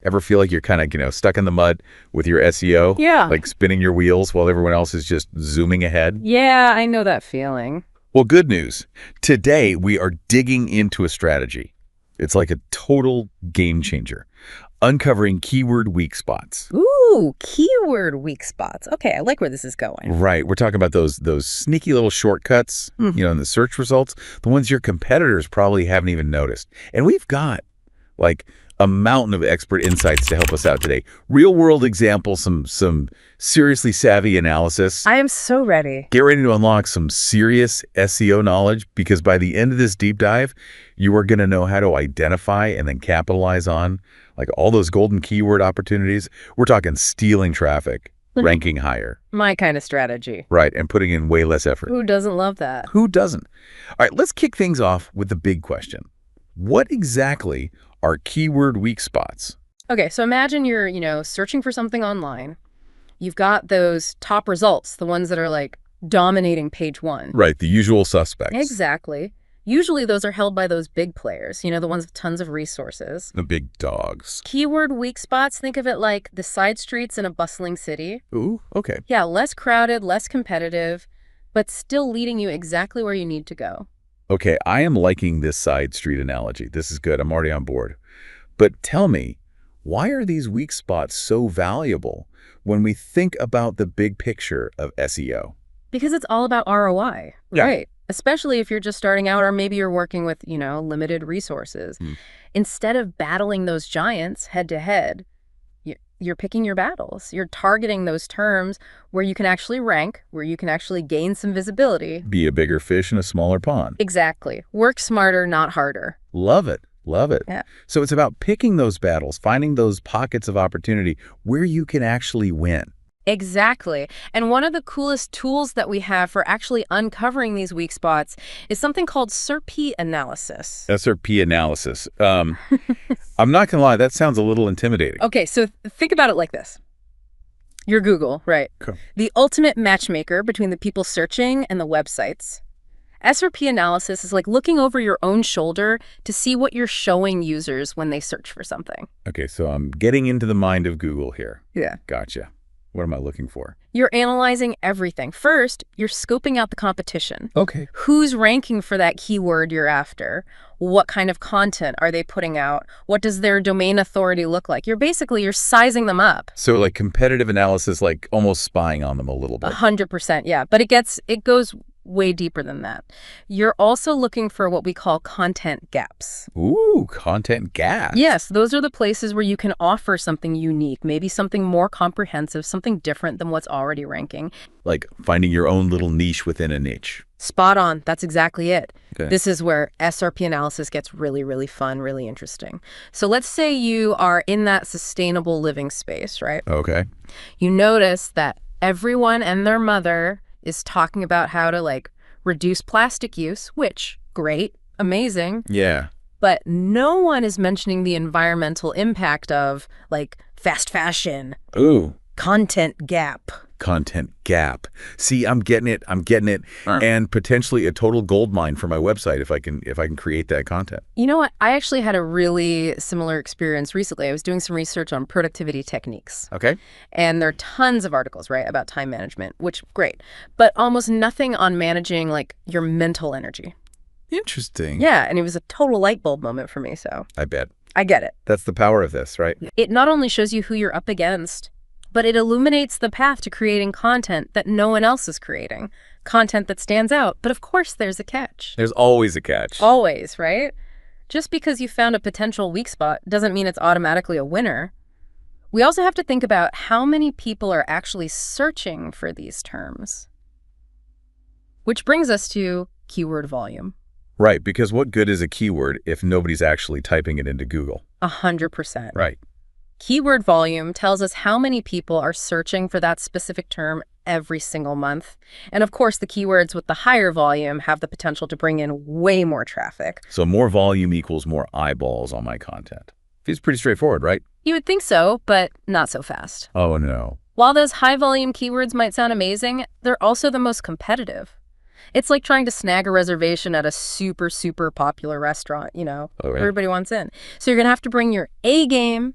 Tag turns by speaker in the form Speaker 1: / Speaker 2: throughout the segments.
Speaker 1: Ever feel like you're kind of, stuck in the mud with your SEO?
Speaker 2: Yeah.
Speaker 1: Like spinning your wheels while everyone else is just zooming ahead?
Speaker 2: Yeah, I know that feeling.
Speaker 1: Well, good news. Today, we are digging into a strategy. It's like a total game changer. Uncovering keyword weak spots.
Speaker 2: Ooh, keyword weak spots. Okay, I like where this is going.
Speaker 1: Right. We're talking about those sneaky little shortcuts, in the search results, the ones your competitors probably haven't even noticed. And we've got, like, a mountain of expert insights to help us out today. Real-world examples, some seriously savvy analysis.
Speaker 2: I am so ready.
Speaker 1: Get ready to unlock some serious SEO knowledge, because by the end of this deep dive, you are going to know how to identify and then capitalize on, like, all those golden keyword opportunities. We're talking stealing traffic, ranking higher.
Speaker 2: My kind of strategy.
Speaker 1: Right, and putting in way less effort.
Speaker 2: Who doesn't love that?
Speaker 1: Who doesn't? All right, let's kick things off with the big question. What exactly are keyword weak spots?
Speaker 2: Okay, so imagine you're, searching for something online. You've got those top results, the ones that are like dominating page one.
Speaker 1: Right, the usual suspects.
Speaker 2: Exactly. Usually those are held by those big players, the ones with tons of resources.
Speaker 1: The big dogs.
Speaker 2: Keyword weak spots, think of it like the side streets in a bustling city.
Speaker 1: Ooh, okay.
Speaker 2: Yeah, less crowded, less competitive, but still leading you exactly where you need to go.
Speaker 1: Okay, I am liking this side street analogy. This is good. I'm already on board. But tell me, why are these weak spots so valuable when we think about the big picture of SEO?
Speaker 2: Because it's all about ROI,
Speaker 1: Yeah.
Speaker 2: right? Especially if you're just starting out or maybe you're working with, limited resources. Instead of battling those giants head to head, you're picking your battles. You're targeting those terms where you can actually rank, where you can actually gain some visibility.
Speaker 1: Be a bigger fish in a smaller pond.
Speaker 2: Exactly. Work smarter, not harder.
Speaker 1: Love it. Love it.
Speaker 2: Yeah.
Speaker 1: So it's about picking those battles, finding those pockets of opportunity where you can actually win.
Speaker 2: Exactly. And one of the coolest tools that we have for actually uncovering these weak spots is something called SERP analysis.
Speaker 1: SRP analysis. I'm not going to lie, that sounds a little intimidating.
Speaker 2: Okay, so think about it like this. You're Google, right?
Speaker 1: Okay.
Speaker 2: The ultimate matchmaker between the people searching and the websites. SRP analysis is like looking over your own shoulder to see what you're showing users when they search for something.
Speaker 1: Okay, so I'm getting into the mind of Google here.
Speaker 2: Yeah.
Speaker 1: Gotcha. What am I looking for?
Speaker 2: You're analyzing everything. First, you're scoping out the competition.
Speaker 1: Okay.
Speaker 2: Who's ranking for that keyword you're after? What kind of content are they putting out? What does their domain authority look like? You're sizing them up.
Speaker 1: So like competitive analysis, like almost spying on them a little bit.
Speaker 2: 100%, yeah. But it goes way deeper than that. You're also looking for what we call content gaps.
Speaker 1: Ooh, content gaps.
Speaker 2: Yes, those are the places where you can offer something unique, maybe something more comprehensive, something different than what's already ranking.
Speaker 1: Like finding your own little niche within a niche.
Speaker 2: Spot on. That's exactly it.
Speaker 1: Okay.
Speaker 2: This is where SRP analysis gets really, really fun, really interesting. So let's say you are in that sustainable living space, right?
Speaker 1: Okay.
Speaker 2: You notice that everyone and their mother is talking about how to reduce plastic use, which, great, amazing.
Speaker 1: Yeah.
Speaker 2: But no one is mentioning the environmental impact of fast fashion.
Speaker 1: Ooh.
Speaker 2: Content gap.
Speaker 1: Content gap. See, I'm getting it. And potentially a total gold mine for my website if I can create that content.
Speaker 2: You know what? I actually had a really similar experience recently. I was doing some research on productivity techniques.
Speaker 1: Okay.
Speaker 2: And there are tons of articles, right, about time management, which great, but almost nothing on managing your mental energy.
Speaker 1: Interesting.
Speaker 2: Yeah, and it was a total light bulb moment for me, so.
Speaker 1: I bet.
Speaker 2: I get it.
Speaker 1: That's the power of this, right?
Speaker 2: It not only shows you who you're up against, but it illuminates the path to creating content that no one else is creating. Content that stands out. But of course, there's a catch.
Speaker 1: There's always a catch.
Speaker 2: Always, right? Just because you found a potential weak spot doesn't mean it's automatically a winner. We also have to think about how many people are actually searching for these terms. Which brings us to keyword volume.
Speaker 1: Right, because what good is a keyword if nobody's actually typing it into Google?
Speaker 2: 100%.
Speaker 1: Right.
Speaker 2: Keyword volume tells us how many people are searching for that specific term every single month. And of course, the keywords with the higher volume have the potential to bring in way more traffic.
Speaker 1: So more volume equals more eyeballs on my content. Feels pretty straightforward, right?
Speaker 2: You would think so, but not so fast.
Speaker 1: Oh, no.
Speaker 2: While those high-volume keywords might sound amazing, they're also the most competitive. It's like trying to snag a reservation at a super, super popular restaurant,
Speaker 1: Oh, right.
Speaker 2: Everybody wants in. So you're going to have to bring your A game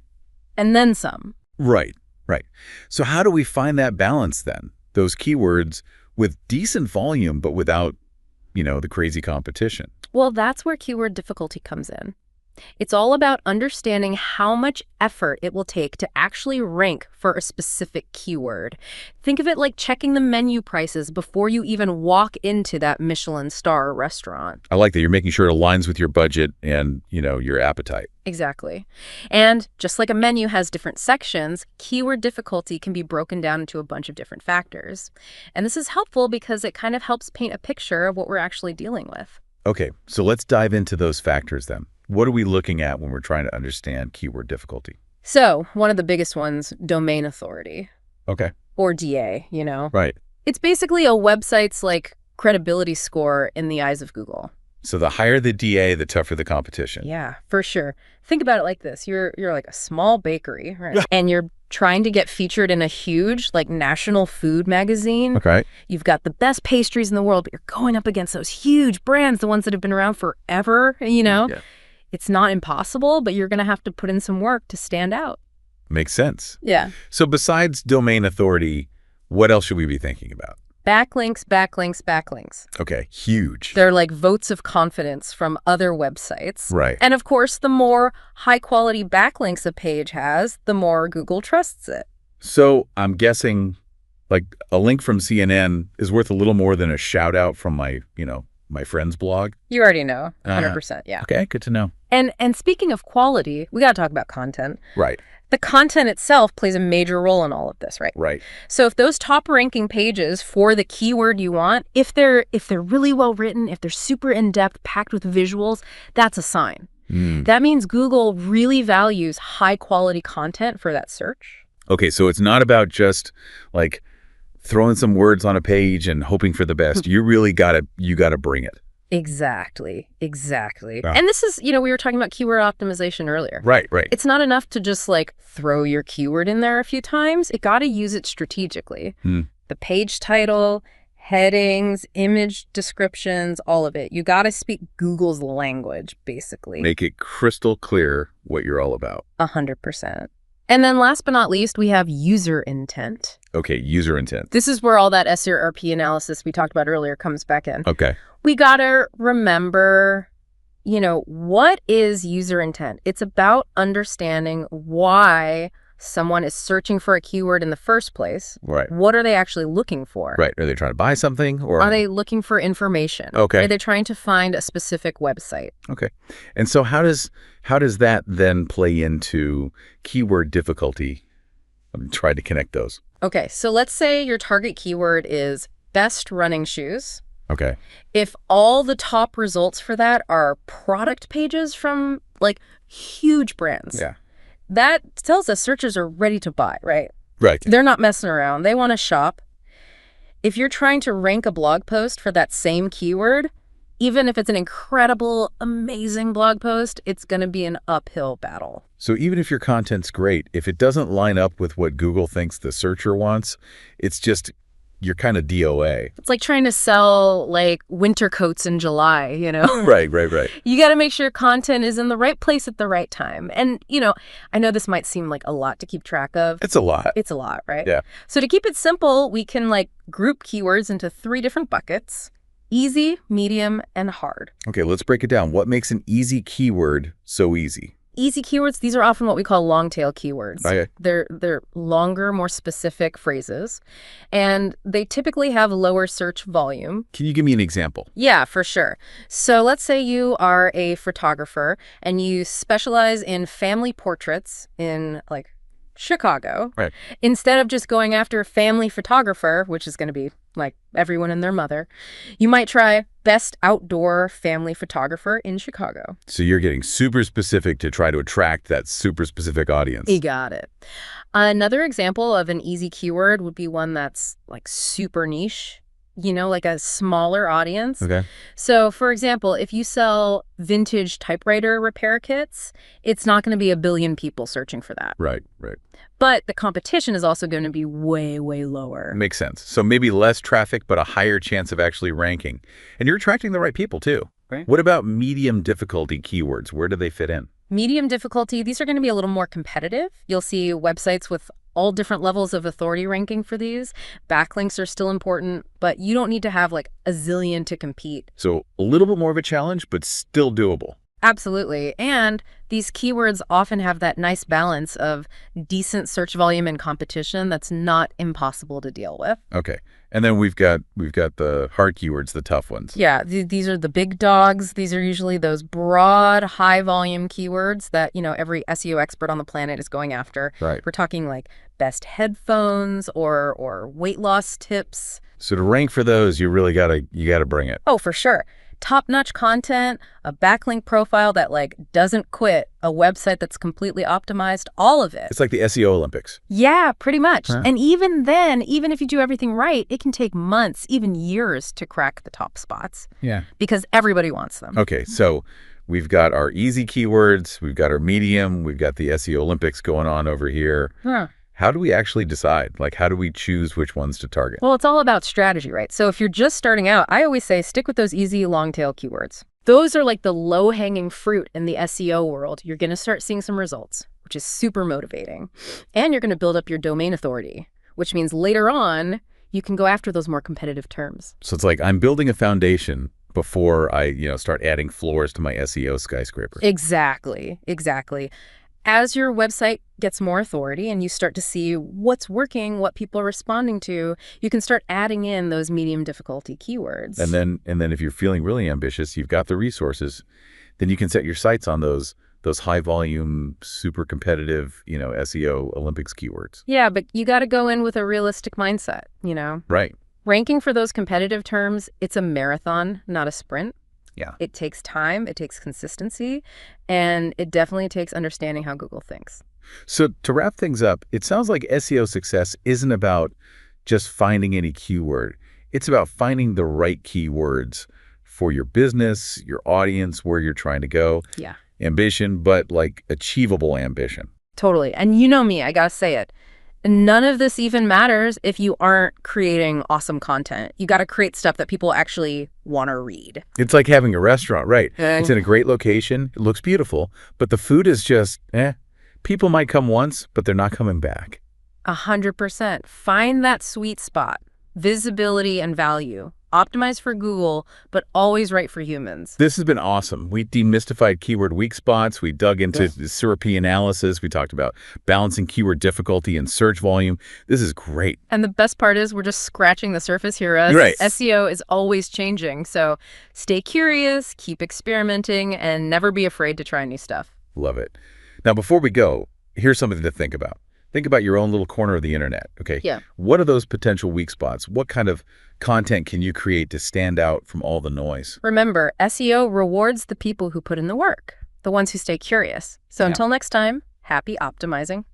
Speaker 2: and then some.
Speaker 1: Right, right. So how do we find that balance then? Those keywords with decent volume, but without, the crazy competition.
Speaker 2: Well, that's where keyword difficulty comes in. It's all about understanding how much effort it will take to actually rank for a specific keyword. Think of it like checking the menu prices before you even walk into that Michelin star restaurant.
Speaker 1: I like that you're making sure it aligns with your budget and, your appetite.
Speaker 2: Exactly. And just like a menu has different sections, keyword difficulty can be broken down into a bunch of different factors. And this is helpful because it kind of helps paint a picture of what we're actually dealing with.
Speaker 1: Okay, so let's dive into those factors then. What are we looking at when we're trying to understand keyword difficulty?
Speaker 2: So one of the biggest ones, domain authority.
Speaker 1: Okay.
Speaker 2: Or DA,
Speaker 1: Right.
Speaker 2: It's basically a website's credibility score in the eyes of Google.
Speaker 1: So the higher the DA, the tougher the competition.
Speaker 2: Yeah, for sure. Think about it like this. You're like a small bakery, right? And you're trying to get featured in a huge national food magazine.
Speaker 1: Okay.
Speaker 2: You've got the best pastries in the world, but you're going up against those huge brands, the ones that have been around forever, Yeah. It's not impossible, but you're going to have to put in some work to stand out.
Speaker 1: Makes sense.
Speaker 2: Yeah.
Speaker 1: So besides domain authority, what else should we be thinking about?
Speaker 2: Backlinks, backlinks, backlinks.
Speaker 1: Okay, huge.
Speaker 2: They're like votes of confidence from other websites.
Speaker 1: Right.
Speaker 2: And of course, the more high-quality backlinks a page has, the more Google trusts it.
Speaker 1: So I'm guessing a link from CNN is worth a little more than a shout out from my friend's blog.
Speaker 2: You already know, 100%, yeah.
Speaker 1: Okay, good to know.
Speaker 2: And speaking of quality, we got to talk about content.
Speaker 1: Right.
Speaker 2: The content itself plays a major role in all of this, right?
Speaker 1: Right.
Speaker 2: So if those top ranking pages for the keyword you want, if they're really well written, if they're super in-depth, packed with visuals, that's a sign. That means Google really values high quality content for that search.
Speaker 1: Okay, so it's not about just throwing some words on a page and hoping for the best. You really gotta bring it.
Speaker 2: Exactly.
Speaker 1: Yeah.
Speaker 2: And this is, we were talking about keyword optimization earlier.
Speaker 1: Right.
Speaker 2: It's not enough to just throw your keyword in there a few times. You got to use it strategically. The page title, headings, image descriptions, all of it. You got to speak Google's language, basically.
Speaker 1: Make it crystal clear what you're all about.
Speaker 2: 100%. And then last but not least, we have user intent.
Speaker 1: Okay, user intent.
Speaker 2: This is where all that SERP analysis we talked about earlier comes back in.
Speaker 1: Okay.
Speaker 2: We got to remember, what is user intent? It's about understanding why someone is searching for a keyword in the first place.
Speaker 1: Right.
Speaker 2: What are they actually looking for?
Speaker 1: Right. Are they trying to buy something or
Speaker 2: are they looking for information?
Speaker 1: Okay.
Speaker 2: Are they trying to find a specific website?
Speaker 1: Okay. And so how does that then play into keyword difficulty? I'm trying to connect those.
Speaker 2: Okay. So let's say your target keyword is best running shoes.
Speaker 1: Okay.
Speaker 2: If all the top results for that are product pages from huge brands.
Speaker 1: Yeah.
Speaker 2: That tells us searchers are ready to buy, right?
Speaker 1: Right.
Speaker 2: They're not messing around. They want to shop. If you're trying to rank a blog post for that same keyword, even if it's an incredible, amazing blog post, it's going to be an uphill battle.
Speaker 1: So even if your content's great, if it doesn't line up with what Google thinks the searcher wants, it's just you're kind of DOA.
Speaker 2: It's like trying to sell winter coats in July,
Speaker 1: Right.
Speaker 2: You got to make sure content is in the right place at the right time. And, I know this might seem like a lot to keep track of.
Speaker 1: It's a lot.
Speaker 2: It's a lot, right?
Speaker 1: Yeah.
Speaker 2: So to keep it simple, we can group keywords into 3 different buckets: easy, medium, and hard.
Speaker 1: Okay, let's break it down. What makes an easy keyword so easy?
Speaker 2: Easy keywords, these are often what we call long tail keywords.
Speaker 1: Okay.
Speaker 2: They're longer, more specific phrases, and they typically have lower search volume.
Speaker 1: Can you give me an example?
Speaker 2: Yeah, for sure. So let's say you are a photographer and you specialize in family portraits in Chicago.
Speaker 1: Right.
Speaker 2: Instead of just going after family photographer, which is going to be everyone and their mother, you might try best outdoor family photographer in Chicago.
Speaker 1: So you're getting super specific to try to attract that super specific audience.
Speaker 2: You got it. Another example of an easy keyword would be one that's super niche, a smaller audience.
Speaker 1: Okay.
Speaker 2: So, for example, if you sell vintage typewriter repair kits, it's not going to be a billion people searching for that.
Speaker 1: Right.
Speaker 2: But the competition is also going to be way, way lower.
Speaker 1: Makes sense. So maybe less traffic, but a higher chance of actually ranking. And you're attracting the right people, too.
Speaker 2: Right.
Speaker 1: What about medium difficulty keywords? Where do they fit in?
Speaker 2: Medium difficulty, these are going to be a little more competitive. You'll see websites with all different levels of authority ranking for these. Backlinks are still important, but you don't need to have like a zillion to compete.
Speaker 1: So a little bit more of a challenge, but still doable.
Speaker 2: Absolutely. And these keywords often have that nice balance of decent search volume and competition that's not impossible to deal with.
Speaker 1: Okay. And then we've got the hard keywords, the tough ones.
Speaker 2: Yeah, these are the big dogs. These are usually those broad, high volume keywords that, every SEO expert on the planet is going after.
Speaker 1: Right.
Speaker 2: We're talking like best headphones or weight loss tips.
Speaker 1: So to rank for those, you gotta bring it.
Speaker 2: Oh, for sure. Top-notch content, a backlink profile that doesn't quit, a website that's completely optimized, all of it.
Speaker 1: It's like the SEO Olympics.
Speaker 2: Yeah, pretty much.
Speaker 1: Huh.
Speaker 2: And even then, even if you do everything right, it can take months, even years to crack the top spots.
Speaker 1: Yeah.
Speaker 2: Because everybody wants them.
Speaker 1: Okay, so we've got our easy keywords, we've got our medium, we've got the SEO Olympics going on over here.
Speaker 2: Huh.
Speaker 1: How do we actually decide? How do we choose which ones to target?
Speaker 2: Well, it's all about strategy, right? So if you're just starting out, I always say stick with those easy long-tail keywords. Those are like the low-hanging fruit in the SEO world. You're going to start seeing some results, which is super motivating. And you're going to build up your domain authority, which means later on, you can go after those more competitive terms.
Speaker 1: So it's like I'm building a foundation before I, start adding floors to my SEO skyscraper.
Speaker 2: Exactly. As your website gets more authority and you start to see what's working, what people are responding to, you can start adding in those medium difficulty keywords.
Speaker 1: And then if you're feeling really ambitious, you've got the resources, then you can set your sights on those high volume, super competitive, SEO Olympics keywords.
Speaker 2: Yeah, but you got to go in with a realistic mindset,
Speaker 1: Right.
Speaker 2: Ranking for those competitive terms, it's a marathon, not a sprint.
Speaker 1: Yeah.
Speaker 2: It takes time, it takes consistency, and it definitely takes understanding how Google thinks.
Speaker 1: So to wrap things up, it sounds like SEO success isn't about just finding any keyword. It's about finding the right keywords for your business, your audience, where you're trying to go.
Speaker 2: Yeah.
Speaker 1: Ambition, but achievable ambition.
Speaker 2: Totally. And you know me, I gotta say it. None of this even matters if you aren't creating awesome content. You got to create stuff that people actually want to read.
Speaker 1: It's like having a restaurant, right? It's in a great location. It looks beautiful, but the food is just, People might come once, but they're not coming back.
Speaker 2: 100%. Find that sweet spot. Visibility and value. Optimize for Google, but always right for humans.
Speaker 1: This has been awesome. We demystified keyword weak spots. We dug into syrupy analysis. We talked about balancing keyword difficulty and search volume. This is great.
Speaker 2: And the best part is we're just scratching the surface here.
Speaker 1: Right.
Speaker 2: SEO is always changing. So stay curious, keep experimenting, and never be afraid to try new stuff.
Speaker 1: Love it. Now, before we go, here's something to think about. Think about your own little corner of the internet, okay?
Speaker 2: Yeah.
Speaker 1: What are those potential weak spots? What kind of content can you create to stand out from all the noise?
Speaker 2: Remember, SEO rewards the people who put in the work, the ones who stay curious. So until next time, happy optimizing.